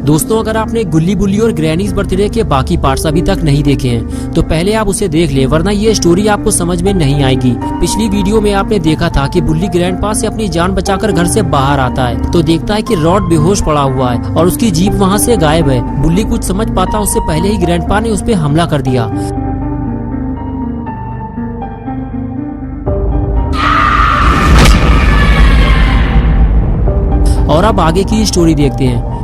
दोस्तों, अगर आपने गुल्ली बुल्ली और ग्रैनीज बर्थडे के बाकी पार्ट्स अभी तक नहीं देखे हैं तो पहले आप उसे देख ले, वरना ये स्टोरी आपको समझ में नहीं आएगी। पिछली वीडियो में आपने देखा था कि बुल्ली ग्रैंडपा से अपनी जान बचाकर घर से बाहर आता है तो देखता है कि रॉड बेहोश पड़ा हुआ है और उसकी जीप वहाँ से गायब है। बुल्ली कुछ समझ पाता उससे पहले ही ग्रैंडपा ने उस पर हमला कर दिया। और अब आगे की स्टोरी देखते हैं।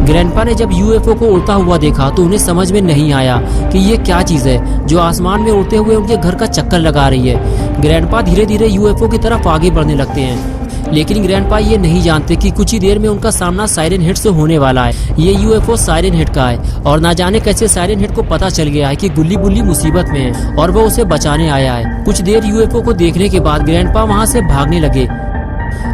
ग्रैंडपा ने जब यूएफओ को उड़ता हुआ देखा तो उन्हें समझ में नहीं आया कि ये क्या चीज है जो आसमान में उड़ते हुए उनके घर का चक्कर लगा रही है। ग्रैंडपा धीरे धीरे यूएफओ की तरफ आगे बढ़ने लगते हैं, लेकिन ग्रैंडपा ये नहीं जानते कि कुछ ही देर में उनका सामना साइरन हेड से होने वाला है। ये यूएफओ साइरन हेड का है और ना जाने कैसे साइरन हेड को पता चल गया है कि गुल्ली बुल्ली मुसीबत में है और वो उसे बचाने आया है। कुछ देर यूएफओ को देखने के बाद ग्रैंडपा वहाँ से भागने लगे।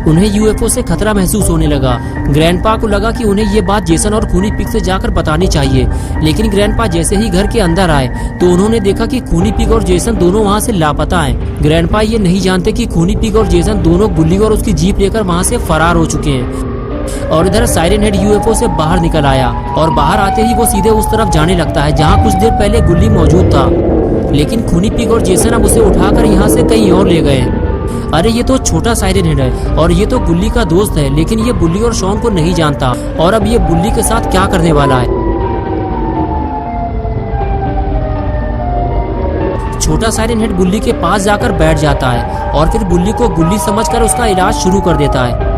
उन्हें यूएफओ से खतरा महसूस होने लगा। ग्रैंडपा को लगा कि उन्हें ये बात जेसन और खूनी पिग से जाकर बतानी चाहिए, लेकिन ग्रैंडपा जैसे ही घर के अंदर आए तो उन्होंने देखा कि खूनी पिग और जेसन दोनों वहाँ से लापता हैं। ग्रैंडपा ये नहीं जानते कि खूनी पिग और जेसन दोनों गुल्ली और उसकी जीप लेकर वहाँ से फरार हो चुके हैं। और इधर साइरन हेड यूएफओ से बाहर निकल आया और बाहर आते ही वो सीधे उस तरफ जाने लगता है जहाँ कुछ देर पहले गुल्ली मौजूद था, लेकिन खूनी पिग और जेसन अब उसे उठाकर यहाँ से कहीं और ले गए। अरे ये तो छोटा साइरन हेड है और ये तो बुल्ली का दोस्त है, लेकिन ये बुल्ली और शॉन को नहीं जानता और अब ये बुल्ली के साथ क्या करने वाला है। छोटा साइरन हेड बुल्ली के पास जाकर बैठ जाता है और फिर बुल्ली को गुल्ली समझकर उसका इलाज शुरू कर देता है।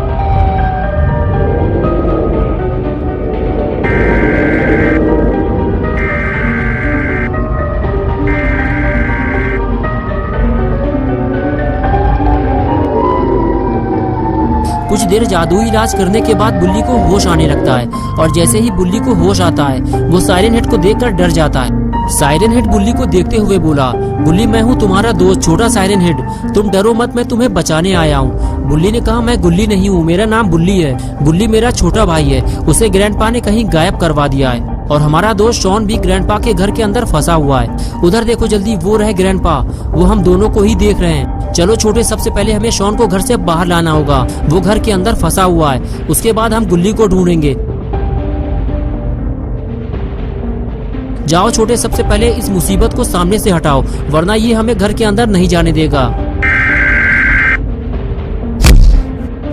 कुछ देर जादुई इलाज करने के बाद बुल्ली को होश आने लगता है और जैसे ही बुल्ली को होश आता है वो साइरन हेड को देखकर डर जाता है। साइरन हेड बुल्ली को देखते हुए बोला, बुल्ली मैं हूँ तुम्हारा दोस्त छोटा साइरन हेड, तुम डरो मत, मैं तुम्हें बचाने आया हूँ। बुल्ली ने कहा, मैं गुल्ली नहीं हूँ, मेरा नाम बुल्ली है। बुल्ली मेरा छोटा भाई है, उसे ग्रैंडपा ने कहीं गायब करवा दिया है और हमारा दोस्त शॉन भी ग्रैंडपा के घर के अंदर फंसा हुआ है। उधर देखो जल्दी, वो रहे ग्रैंडपा, वो हम दोनों को ही देख रहे हैं। चलो छोटे, सबसे पहले हमें शॉन को घर से बाहर लाना होगा, वो घर के अंदर फंसा हुआ है, उसके बाद हम गुल्ली को ढूंढेंगे। जाओ छोटे, सबसे पहले इस मुसीबत को सामने से हटाओ, वरना ये हमें घर के अंदर नहीं जाने देगा।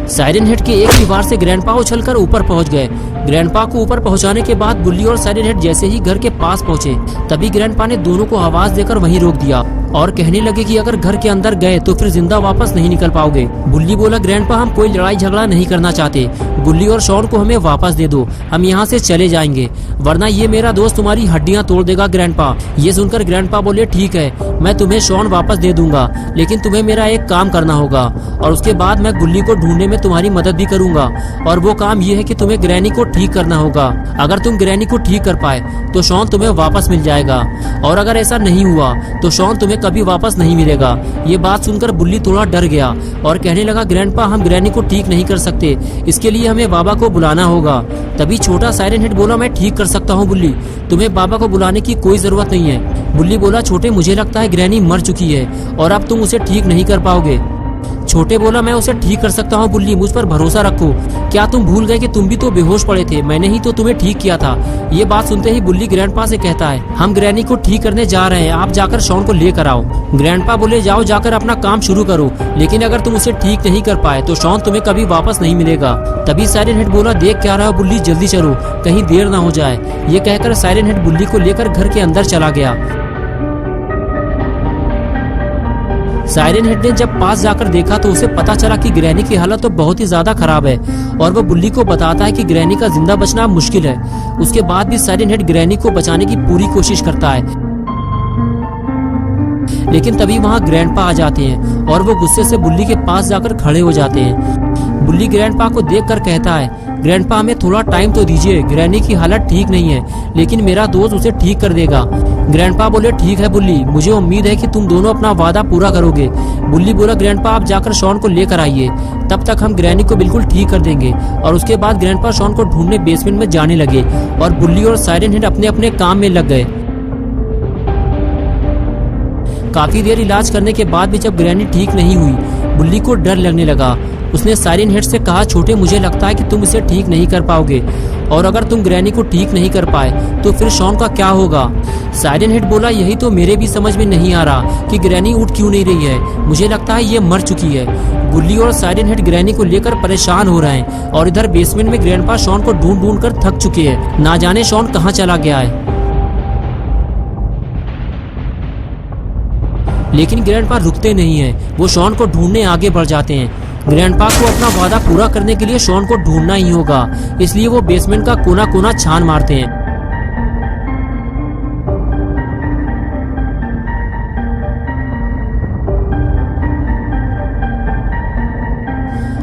साइरन हेड के एक ही वार से ग्रैंडपा उछलकर ऊपर पहुंच गए। ग्रैंडपा को ऊपर पहुंचाने के बाद बुल्ली और साइरन हेड जैसे ही घर के पास पहुंचे तभी ग्रैंडपा ने दोनों को आवाज देकर वहीं रोक दिया और कहने लगे कि अगर घर के अंदर गए तो फिर जिंदा वापस नहीं निकल पाओगे। बुल्ली बोला, ग्रैंडपा हम कोई लड़ाई झगड़ा नहीं करना चाहते, गुल्ली और शॉन को हमें वापस दे दो, हम यहाँ से चले जाएंगे, वरना ये मेरा दोस्त तुम्हारी हड्डियाँ तोड़ देगा। ग्रैंडपा ये सुनकर ग्रैंडपा बोले, ठीक है, मैं तुम्हें शॉन वापस दे दूंगा, लेकिन तुम्हें मेरा एक काम करना होगा और उसके बाद मैं गुल्ली को ढूंढने में तुम्हारी मदद भी करूंगा। और वो काम ये है कि तुम्हें ग्रैनी को ठीक करना होगा। अगर तुम ग्रैनी को ठीक कर पाए तो शॉन तुम्हें वापस मिल जाएगा, और अगर ऐसा नहीं हुआ तो शॉन तुम्हें कभी वापस नहीं मिलेगा। ये बात सुनकर बुल्ली थोड़ा डर गया और कहने लगा, ग्रैंडपा हम ग्रैनी को ठीक नहीं कर सकते, इसके लिए हमें बाबा को बुलाना होगा। तभी छोटा साइरन हेड बोला, मैं ठीक कर सकता हूँ बुल्ली, तुम्हें बाबा को बुलाने की कोई जरूरत नहीं है। बुल्ली बोला, छोटे मुझे लगता है ग्रैनी मर चुकी है और अब तुम उसे ठीक नहीं कर पाओगे। छोटे बोला, मैं उसे ठीक कर सकता हूँ बुल्ली, मुझ पर भरोसा रखो। क्या तुम भूल गए कि तुम भी तो बेहोश पड़े थे, मैंने ही तो तुम्हें ठीक किया था। ये बात सुनते ही बुल्ली ग्रैंडपा से कहता है, हम ग्रैनी को ठीक करने जा रहे हैं, आप जाकर शॉन को लेकर आओ। ग्रैंडपा बोले, जाओ जाकर अपना काम शुरू करो, लेकिन अगर तुम उसे ठीक नहीं कर पाए तो शॉन तुम्हें कभी वापस नहीं मिलेगा। तभी साइरन हेड बोला, देख क्या रहा हो बुल्ली, जल्दी चलो, कहीं देर ना हो जाए। ये कहकर साइरन हेड बुल्ली को लेकर घर के अंदर चला गया। साइरन हेड ने जब पास जाकर देखा तो उसे पता चला कि ग्रैनी की हालत तो बहुत ही ज्यादा खराब है और वो बुल्ली को बताता है कि ग्रैनी का जिंदा बचना मुश्किल है। उसके बाद भी साइरन हेड ग्रैनी को बचाने की पूरी कोशिश करता है, लेकिन तभी वहाँ ग्रैंडपा आ जाते हैं और वो गुस्से से बुल्ली के पास जाकर खड़े हो जाते हैं। बुल्ली ग्रैंडपा को देखकर कहता है, ग्रैंडपा हमें थोड़ा टाइम तो दीजिए, ग्रैनी की हालत ठीक नहीं है, लेकिन मेरा दोस्त उसे ठीक कर देगा। ग्रैंडपा बोले, ठीक है बुल्ली, मुझे उम्मीद है कि तुम दोनों अपना वादा पूरा करोगे। बुल्ली बोला, ग्रैंडपा आप जाकर शॉन को लेकर आइए, तब तक हम ग्रैनी को बिल्कुल ठीक कर देंगे। और उसके बाद ग्रैंडपा शॉन को ढूंढने बेसमेंट में जाने लगे और बुल्ली और साइरन हेड अपने अपने काम में लग गए। काफी देर इलाज करने के बाद भी जब ग्रैनी ठीक नहीं हुई, बुल्ली को डर लगने लगा। उसने साइरन हेड से कहा, छोटे मुझे लगता है कि तुम इसे ठीक नहीं कर पाओगे, और अगर तुम ग्रैनी को ठीक नहीं कर पाए तो फिर शॉन का क्या होगा। साइरन हेड बोला, यही तो मेरे भी समझ में नहीं आ रहा कि ग्रैनी उठ क्यों नहीं रही है, मुझे लगता है ये मर चुकी है। बुल्ली और साइरन हेड ग्रैनी को लेकर परेशान हो रहे हैं और इधर बेसमेंट में ग्रैंडपा शॉन को ढूंढ ढूंढ कर थक चुके हैं, ना जाने शॉन कहाँ चला गया है। लेकिन ग्रैंडपा रुकते नहीं हैं, वो शॉन को ढूंढने आगे बढ़ जाते हैं। ग्रैंडपा को अपना वादा पूरा करने के लिए शॉन को ढूंढना ही होगा, इसलिए वो बेसमेंट का कोना कोना छान मारते हैं।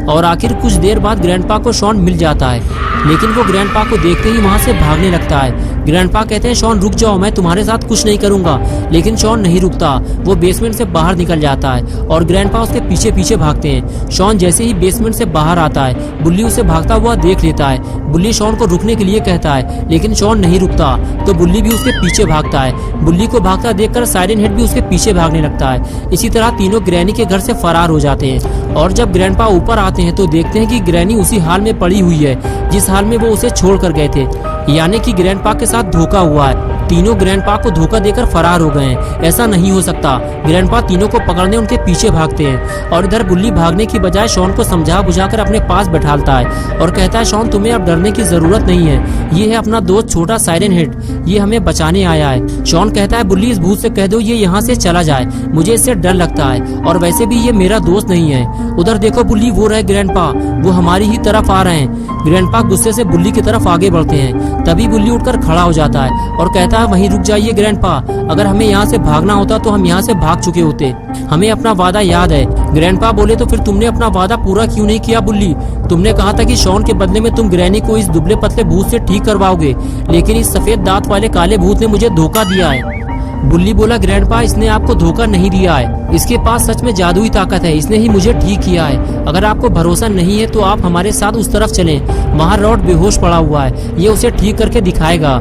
और आखिर कुछ देर बाद ग्रैंडपा को शॉन मिल जाता है, लेकिन वो ग्रैंडपा को देखते ही वहां से भागने लगता है। ग्रैंडपा कहते हैं, शॉन रुक जाओ, मैं तुम्हारे साथ कुछ नहीं करूंगा, लेकिन शॉन नहीं रुकता। वो बेसमेंट से बाहर निकल जाता है और ग्रैंडपा उसके पीछे पीछे भागते हैं। शॉन जैसे ही बेसमेंट से बाहर आता है, बुल्ली उसे भागता हुआ देख लेता है। बुल्ली शॉन को रुकने के लिए कहता है, लेकिन शॉन नहीं रुकता, तो बुल्ली भी उसके पीछे भागता है। बुल्ली को भागता देखकर साइरन हेड भी उसके पीछे भागने लगता है। इसी तरह तीनों ग्रैनी के घर से फरार हो जाते हैं। और जब ग्रैंडपा ऊपर आते हैं तो देखते हैं कि ग्रैनी उसी हाल में पड़ी हुई है जिस हाल में वो उसे छोड़ कर गए थे, यानी कि ग्रैंडपा के साथ धोखा हुआ है। तीनों ग्रैंडपा को धोखा देकर फरार हो गए हैं, ऐसा नहीं हो सकता। ग्रैंडपा तीनों को पकड़ने उनके पीछे भागते हैं और इधर बुल्ली भागने की बजाय शॉन को समझा बुझाकर अपने पास बैठालता है और कहता है, शॉन तुम्हें अब डरने की जरूरत नहीं है, ये है अपना दोस्त छोटा साइरन हेड, ये हमें बचाने आया है। शॉन कहता है, बुल्ली इस भूत से कह दो ये यहाँ से चला जाए, मुझे इससे डर लगता है और वैसे भी ये मेरा दोस्त नहीं है। उधर देखो बुल्ली, वो रहे ग्रैंडपा, वो हमारी ही तरफ आ रहे हैं। ग्रैंडपा गुस्से से बुल्ली की तरफ आगे बढ़ते हैं, तभी बुल्ली उठकर खड़ा हो जाता है और कहता है, वहीं रुक जाइए ग्रैंडपा, अगर हमें यहाँ से भागना होता तो हम यहाँ से भाग चुके होते, हमें अपना वादा याद है। ग्रैंडपा बोले, तो फिर तुमने अपना वादा पूरा क्यों नहीं किया बुल्ली? तुमने कहा था कि शॉन के बदले में तुम ग्रैनी को इस दुबले पतले भूत से ठीक करवाओगे, लेकिन इस सफेद दांत वाले काले भूत ने मुझे धोखा दिया है। बुल्ली बोला, ग्रैंडपा इसने आपको धोखा नहीं दिया है, इसके पास सच में जादुई ताकत है, इसने ही मुझे ठीक किया है। अगर आपको भरोसा नहीं है तो आप हमारे साथ उस तरफ चलें, वहाँ रॉड बेहोश पड़ा हुआ है, ये उसे ठीक करके दिखाएगा।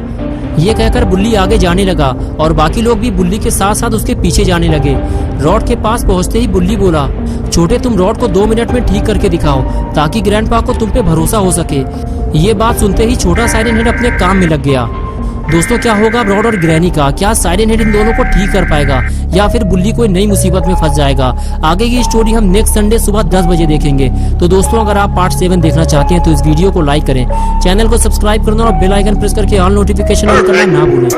ये कहकर बुल्ली आगे जाने लगा और बाकी लोग भी बुल्ली के साथ साथ उसके पीछे जाने लगे। रॉड के पास पहुंचते ही बुल्ली बोला, छोटे तुम रॉड को 2 मिनट में ठीक करके दिखाओ ताकि ग्रैंडपा को तुम पे भरोसा हो सके। ये बात सुनते ही छोटा साइरन हेड अपने काम में लग गया। दोस्तों, क्या होगा रॉड और ग्रैनी का? क्या साइरन हेड इन दोनों को ठीक कर पाएगा या फिर बुल्ली कोई नई मुसीबत में फंस जाएगा? आगे की स्टोरी हम नेक्स्ट संडे सुबह 10 बजे देखेंगे। तो दोस्तों, अगर आप पार्ट 7 देखना चाहते हैं तो इस वीडियो को लाइक करें, चैनल को सब्सक्राइब करना और बेल आइकन प्रेस करके ऑल नोटिफिकेशन ऑन करना ना भूलें।